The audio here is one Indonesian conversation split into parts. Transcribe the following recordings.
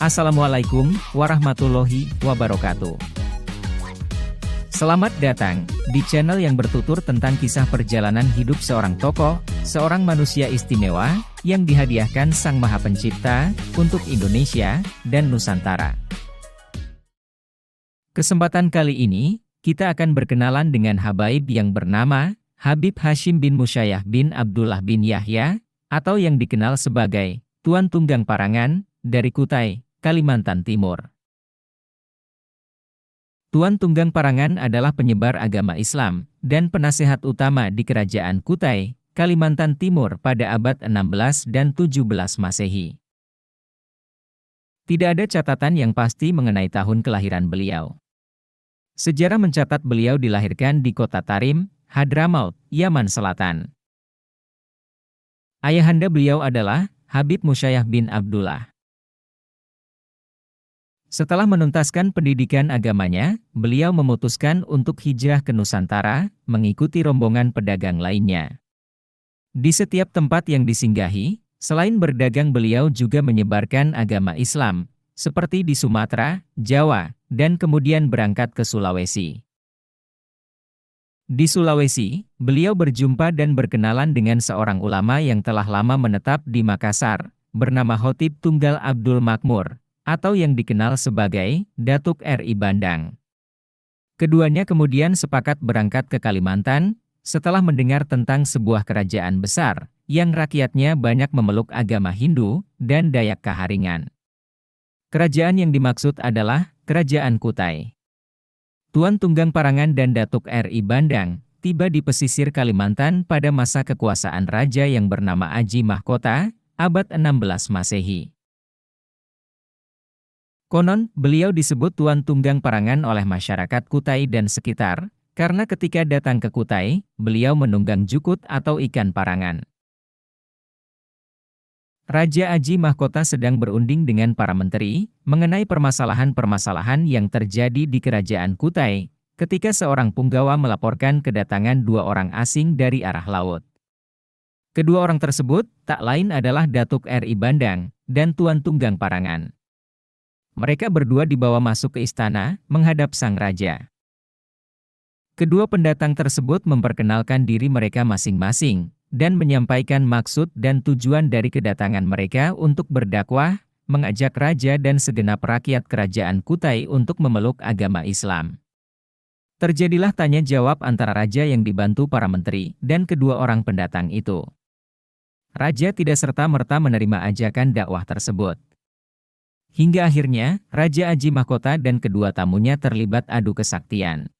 Assalamualaikum warahmatullahi wabarakatuh. Selamat datang di channel yang bertutur tentang kisah perjalanan hidup seorang tokoh, seorang manusia istimewa, yang dihadiahkan Sang Maha Pencipta untuk Indonesia dan Nusantara. Kesempatan kali ini, kita akan berkenalan dengan habaib yang bernama Habib Hashim bin Musayyah bin Abdullah bin Yahya, atau yang dikenal sebagai Tuan Tunggang Parangan, dari Kutai, Kalimantan Timur. Tuan Tunggang Parangan adalah penyebar agama Islam dan penasehat utama di Kerajaan Kutai, Kalimantan Timur pada abad 16 dan 17 Masehi. Tidak ada catatan yang pasti mengenai tahun kelahiran beliau. Sejarah mencatat beliau dilahirkan di kota Tarim, Hadramaut, Yaman Selatan. Ayahanda beliau adalah Habib Musayyah bin Abdullah. Setelah menuntaskan pendidikan agamanya, beliau memutuskan untuk hijrah ke Nusantara, mengikuti rombongan pedagang lainnya. Di setiap tempat yang disinggahi, selain berdagang beliau juga menyebarkan agama Islam, seperti di Sumatera, Jawa, dan kemudian berangkat ke Sulawesi. Di Sulawesi, beliau berjumpa dan berkenalan dengan seorang ulama yang telah lama menetap di Makassar, bernama Khotib Tunggal Abdul Makmur, atau yang dikenal sebagai Datuk RI Bandang. Keduanya kemudian sepakat berangkat ke Kalimantan, setelah mendengar tentang sebuah kerajaan besar, yang rakyatnya banyak memeluk agama Hindu dan Dayak Kaharingan. Kerajaan yang dimaksud adalah Kerajaan Kutai. Tuan Tunggang Parangan dan Datuk RI Bandang tiba di pesisir Kalimantan pada masa kekuasaan raja yang bernama Aji Mahkota, abad 16 Masehi. Konon, beliau disebut Tuan Tunggang Parangan oleh masyarakat Kutai dan sekitar, karena ketika datang ke Kutai, beliau menunggang jukut atau ikan parangan. Raja Aji Mahkota sedang berunding dengan para menteri, mengenai permasalahan-permasalahan yang terjadi di Kerajaan Kutai, ketika seorang punggawa melaporkan kedatangan dua orang asing dari arah laut. Kedua orang tersebut, tak lain adalah Datuk RI Bandang, dan Tuan Tunggang Parangan. Mereka berdua dibawa masuk ke istana, menghadap sang raja. Kedua pendatang tersebut memperkenalkan diri mereka masing-masing, dan menyampaikan maksud dan tujuan dari kedatangan mereka untuk berdakwah, mengajak raja dan segenap rakyat Kerajaan Kutai untuk memeluk agama Islam. Terjadilah tanya jawab antara raja yang dibantu para menteri, dan kedua orang pendatang itu. Raja tidak serta-merta menerima ajakan dakwah tersebut. Hingga akhirnya, Raja Aji Mahkota dan kedua tamunya terlibat adu kesaktian.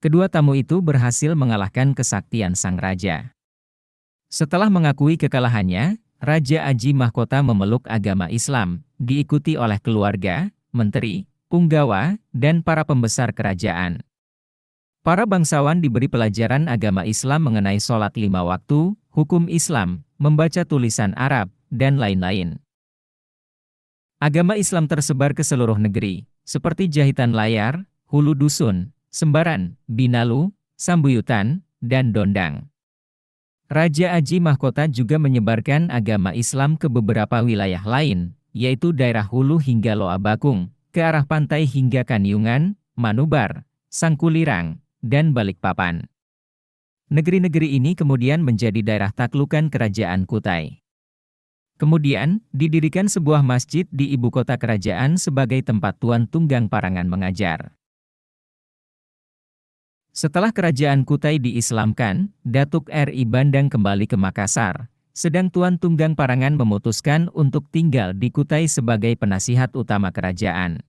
Kedua tamu itu berhasil mengalahkan kesaktian sang raja. Setelah mengakui kekalahannya, Raja Aji Mahkota memeluk agama Islam, diikuti oleh keluarga, menteri, punggawa, dan para pembesar kerajaan. Para bangsawan diberi pelajaran agama Islam mengenai sholat 5 waktu, hukum Islam, membaca tulisan Arab, dan lain-lain. Agama Islam tersebar ke seluruh negeri, seperti Jahitan Layar, Hulu Dusun, Sembaran, Binalu, Sambuyutan, dan Dondang. Raja Aji Mahkota juga menyebarkan agama Islam ke beberapa wilayah lain, yaitu daerah Hulu hingga Loa Bakung, ke arah pantai hingga Kanyungan, Manubar, Sangkulirang, dan Balikpapan. Negeri-negeri ini kemudian menjadi daerah taklukan Kerajaan Kutai. Kemudian, didirikan sebuah masjid di ibu kota kerajaan sebagai tempat Tuan Tunggang Parangan mengajar. Setelah Kerajaan Kutai diislamkan, Datuk RI Bandang kembali ke Makassar, sedang Tuan Tunggang Parangan memutuskan untuk tinggal di Kutai sebagai penasihat utama kerajaan.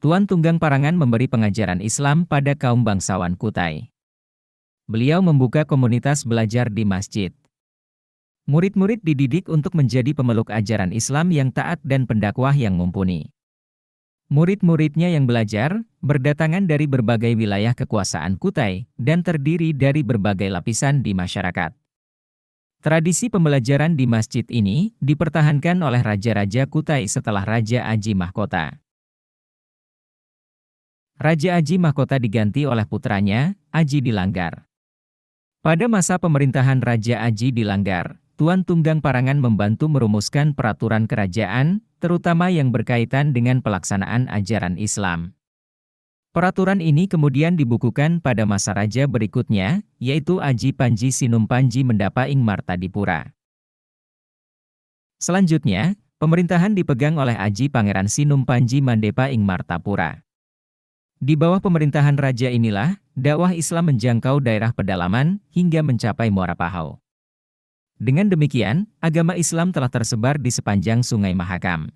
Tuan Tunggang Parangan memberi pengajaran Islam pada kaum bangsawan Kutai. Beliau membuka komunitas belajar di masjid. Murid-murid dididik untuk menjadi pemeluk ajaran Islam yang taat dan pendakwah yang mumpuni. Murid-muridnya yang belajar, berdatangan dari berbagai wilayah kekuasaan Kutai, dan terdiri dari berbagai lapisan di masyarakat. Tradisi pembelajaran di masjid ini dipertahankan oleh Raja-Raja Kutai setelah Raja Aji Mahkota. Raja Aji Mahkota diganti oleh putranya, Aji Dilanggar. Pada masa pemerintahan Raja Aji Dilanggar, Tuan Tunggang Parangan membantu merumuskan peraturan kerajaan, terutama yang berkaitan dengan pelaksanaan ajaran Islam. Peraturan ini kemudian dibukukan pada masa raja berikutnya, yaitu Aji Panji Sinumpanji Mendapa ing Martadipura. Selanjutnya, pemerintahan dipegang oleh Aji Pangeran Sinumpanji Mandepa ing Martapura. Di bawah pemerintahan raja inilah, dakwah Islam menjangkau daerah pedalaman hingga mencapai Muara Pahau. Dengan demikian, agama Islam telah tersebar di sepanjang Sungai Mahakam.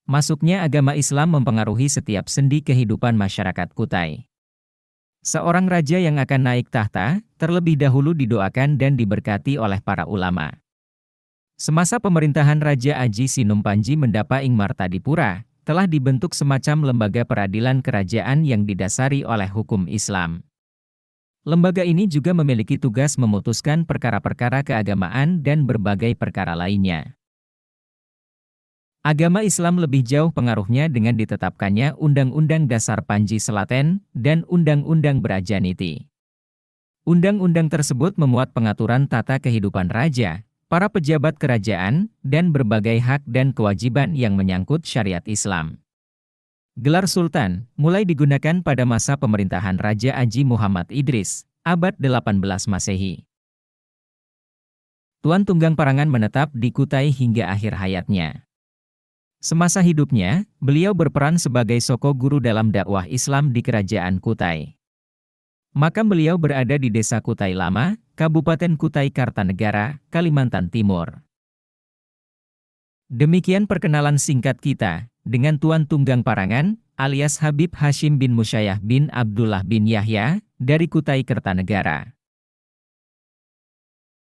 Masuknya agama Islam mempengaruhi setiap sendi kehidupan masyarakat Kutai. Seorang raja yang akan naik tahta, terlebih dahulu didoakan dan diberkati oleh para ulama. Semasa pemerintahan Raja Aji Sinumpanji Mendapa ing Martadipura, telah dibentuk semacam lembaga peradilan kerajaan yang didasari oleh hukum Islam. Lembaga ini juga memiliki tugas memutuskan perkara-perkara keagamaan dan berbagai perkara lainnya. Agama Islam lebih jauh pengaruhnya dengan ditetapkannya Undang-Undang Dasar Panji Selaten dan Undang-Undang Brajaniti. Undang-undang tersebut memuat pengaturan tata kehidupan raja, para pejabat kerajaan, dan berbagai hak dan kewajiban yang menyangkut syariat Islam. Gelar Sultan mulai digunakan pada masa pemerintahan Raja Aji Muhammad Idris, abad 18 Masehi. Tuan Tunggang Parangan menetap di Kutai hingga akhir hayatnya. Semasa hidupnya, beliau berperan sebagai soko guru dalam dakwah Islam di Kerajaan Kutai. Makam beliau berada di Desa Kutai Lama, Kabupaten Kutai Kartanegara, Kalimantan Timur. Demikian perkenalan singkat kita dengan Tuan Tunggang Parangan, alias Habib Hashim bin Musyayah bin Abdullah bin Yahya, dari Kutai Kartanegara.